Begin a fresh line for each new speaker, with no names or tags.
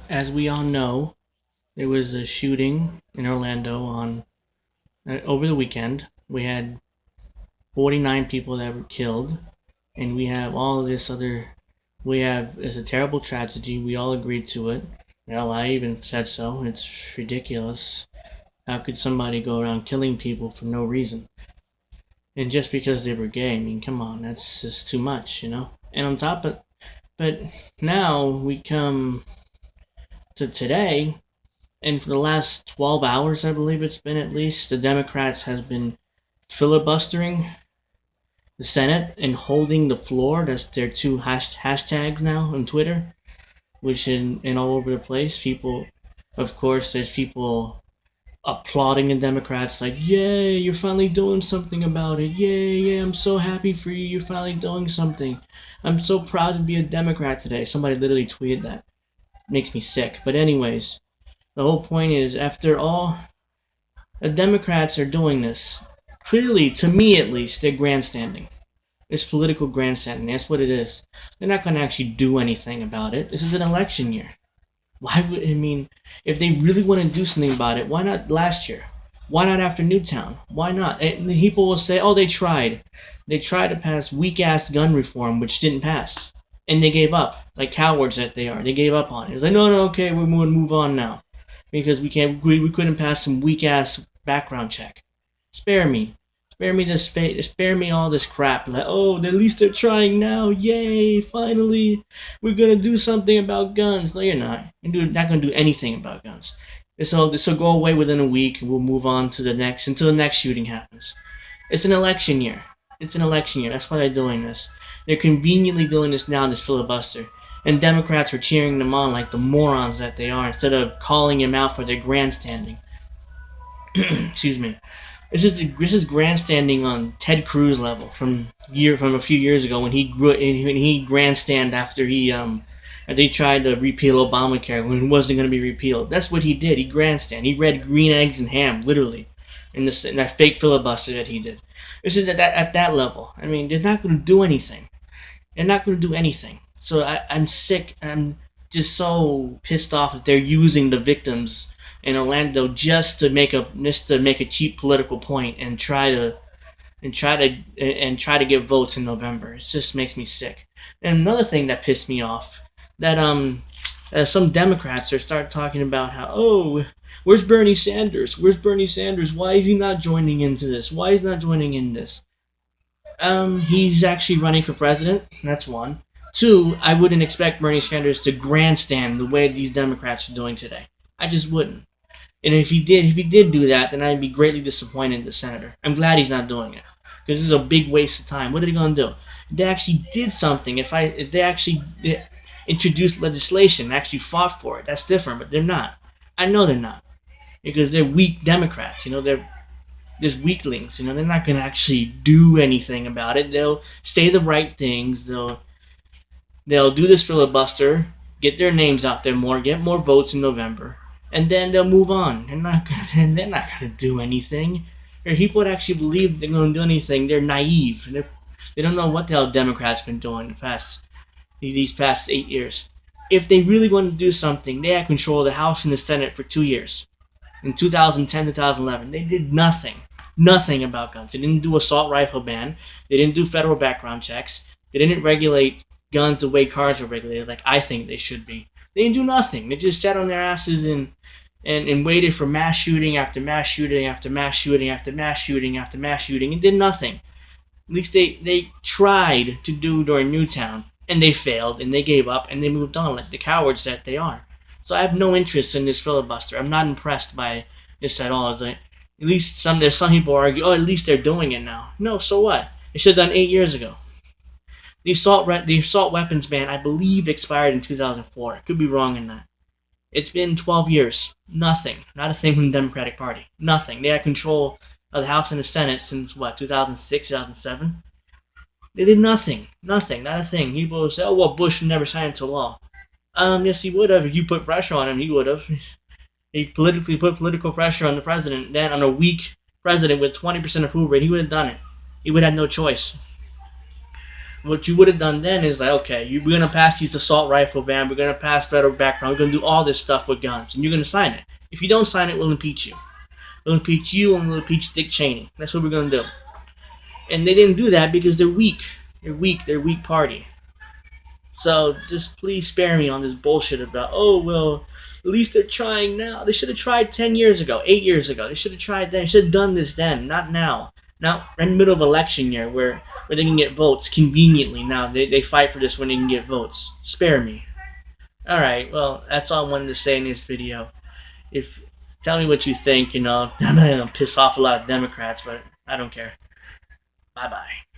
As we all know, there was a shooting in Orlando on over the weekend. We had 49 people that were killed, and we have all this other. We have it's a terrible tragedy. We all agreed to it. Hell, I even said so. It's ridiculous. How could somebody go around killing people for no reason? And just because they were gay, I mean, come on, that's just too much, you know? And on top of, but now we come to today, and for the last 12 hours, I believe it's been at least, the Democrats has been filibustering the Senate and holding the floor. That's their two hashtags now on Twitter, which in all over the place, people, of course, there's people applauding the Democrats like, "Yay, you're finally doing something about it! Yay, yeah, I'm so happy for you. You're finally doing something. I'm so proud to be a Democrat today." Somebody literally tweeted that. It makes me sick. But anyways, the whole point is, after all the Democrats are doing this, clearly, to me at least, they're grandstanding. It's political grandstanding. That's what it is. They're not going to actually do anything about it. This is an election year. Why would I mean? If they really want to do something about it, why not last year? Why not after Newtown? Why not? And people will say, "Oh, they tried. They tried to pass weak ass gun reform, which didn't pass, and they gave up, like cowards that they are. They gave up on it. It's like, no, no, okay, we're going to move on now, because we couldn't pass some weak ass background check. Spare me, spare me all this crap. Like, oh, at least they're trying now. Yay! Finally, we're gonna do something about guns. No, you're not. You're not gonna do anything about guns. This will go away within a week, and we'll move on to the next until the next shooting happens. It's an election year. It's an election year. That's why they're doing this. They're conveniently doing this now, this filibuster. And Democrats are cheering them on like the morons that they are, instead of calling them out for their grandstanding. Excuse me. This is grandstanding on Ted Cruz level from a few years ago when he grandstand after he tried to repeal Obamacare when it wasn't going to be repealed. That's what he did. He grandstand. He read green eggs and ham literally in that fake filibuster that he did. This is at that level. I mean, they're not going to do anything. They're not going to do anything. So I'm sick. I'm just so pissed off that they're using the victims in Orlando just to make a cheap political point and try to get votes in November. It just makes me sick. And another thing that pissed me off that some Democrats are start talking about how, oh, where's Bernie Sanders? Where's Bernie Sanders? Why is he not joining into this? Why is he not joining in this? He's actually running for president. That's one. Two, I wouldn't expect Bernie Sanders to grandstand the way these Democrats are doing today. I just wouldn't. And if he did do that, then I'd be greatly disappointed in the senator. I'm glad he's not doing it because this is a big waste of time. What are they going to do? If they actually did something, if they actually introduced legislation, actually fought for it, that's different. But they're not. I know they're not because they're weak Democrats. They're there's weaklings. They're not going to actually do anything about it. They'll say the right things. They'll do this filibuster, get their names out there more, get more votes in November, and then they'll move on. They're not gonna do anything. Or people that actually believe they're gonna do anything, they're naive. They don't know what the hell Democrats been doing these past 8 years. If they really want to do something, they had control of the House and the Senate for 2 years. In 2010, 2011, they did nothing about guns. They didn't do assault rifle ban. They didn't do federal background checks. They didn't regulate guns the way cars are regulated, like I think they should be. They didn't do nothing. They just sat on their asses and waited for mass shooting after mass shooting after mass shooting after mass shooting after mass shooting and did nothing. At least they tried to do during Newtown and they failed and they gave up and they moved on like the cowards that they are. So I have no interest in this filibuster. I'm not impressed by this at all. It's like, at least there's some people argue, oh, at least they're doing it now. No, so what? They should have done 8 years ago. The assault weapons ban, I believe, expired in 2004. I could be wrong in that. It's been 12 years. Nothing. Not a thing from the Democratic Party. Nothing. They had control of the House and the Senate since, 2006, 2007? They did nothing. Nothing. Not a thing. People say, oh, well, Bush never signed into law. Yes, he would have. If you put pressure on him, he would have. He politically put political pressure on the president. Then, on a weak president with 20% approval rate, he would have done it. He would have no choice. What you would have done then is like, okay, we're gonna pass these assault rifle ban, we're gonna pass federal background, we're gonna do all this stuff with guns, and you're gonna sign it. If you don't sign it, we'll impeach you. We'll impeach you, and we'll impeach Dick Cheney. That's what we're gonna do. And they didn't do that because they're weak. They're weak. They're a weak party. So just please spare me on this bullshit about, oh well, at least they're trying now. They should have tried 10 years ago, 8 years ago. They should have tried then. They should have done this then, not now. Not in the middle of election year where they can get votes conveniently now. They fight for this when they can get votes. Spare me. Alright, well, that's all I wanted to say in this video. If Tell me what you think, I'm not gonna piss off a lot of Democrats, but I don't care. Bye bye.